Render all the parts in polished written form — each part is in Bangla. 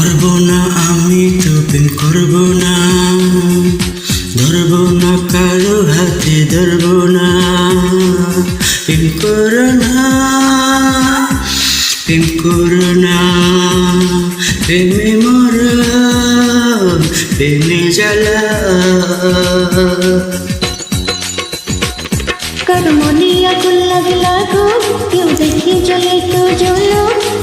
করব না আমি তো প্রেম করব না, ধরব না কারো হাতে ধরব না। প্রেম করো না, প্রেম করো না, প্রেমে মরণ প্রেমে জ্বালা। কার মনে আগুন লাগলা গো, কেউ দেখে জ্বলে তো জ্বলো,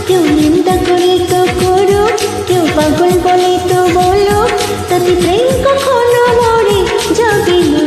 কেউ নিন্দা করে তো করো, কেউ পাগল বলে তো বলো, তাতে প্রেম কখনো মরে যাবে না।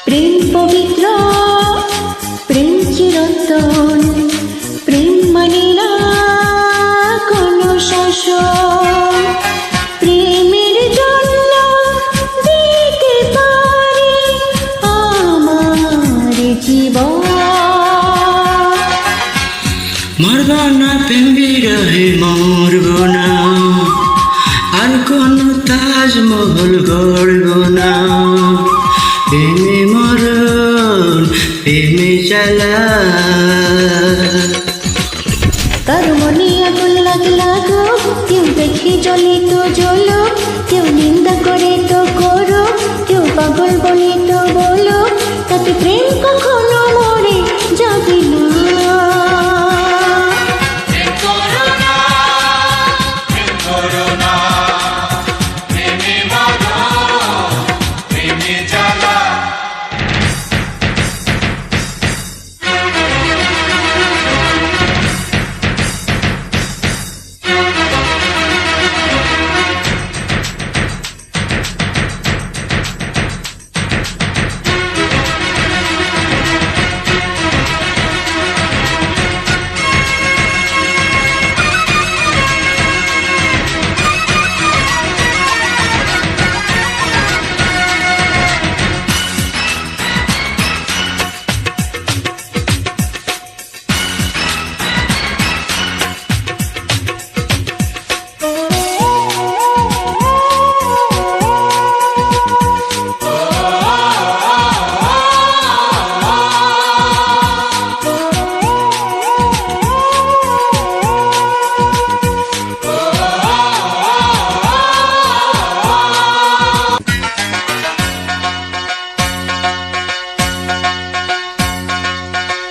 প্রেম পবিত্র, প্রেম চিরন্তন, প্রেম মানে না কোনো শাসন। প্রেমের জন্য দিতে পারি আমার জীবন। মরব না প্রেম বিরহে মরব না, আর কোনো তাজমহল গড়ব না। প্রেমে মরণ প্রেমে জ্বালা। কার মনে আগুন লাগলা গো, কেউ দেখে জ্বলে তো জ্বলো, কেউ নিন্দা করে তো করো, কেউ পাগল বলে তো বলো, তাতে প্রেম কখনো মরে যাবে না।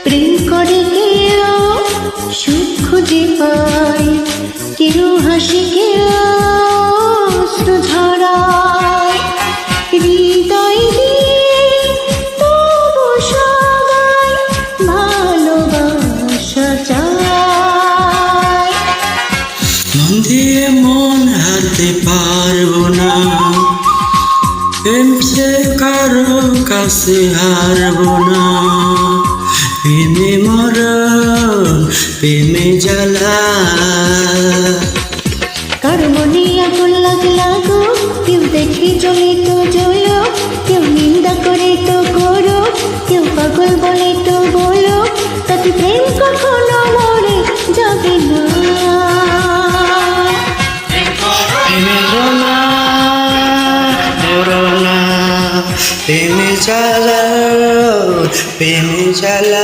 প্রেম করে কেউ সুখ খুঁজে পায়, কেউ হাসি কেউ অশ্রু ঝরায়, হৃদয় দিয়ে তবু সবাই ভালোবাসা চায়। মন দিয়ে মন হারতে পারবো না, প্রেম সে কারো কাছে হারবো না। প্রেমে মরণ প্রেমে জ্বালা। কার মনে আগুন লাগলা গো, কেউ দেখে জ্বলে তো জ্বলো, কেউ নিন্দা করে তো করো, কেউ পাগল বলে তো বলো, তাতে প্রেম কখনো মরে যাবে না। প্রেমে জ্বালা, মরণ প্রেমে জ্বালা, প্রেমে জ্বালা।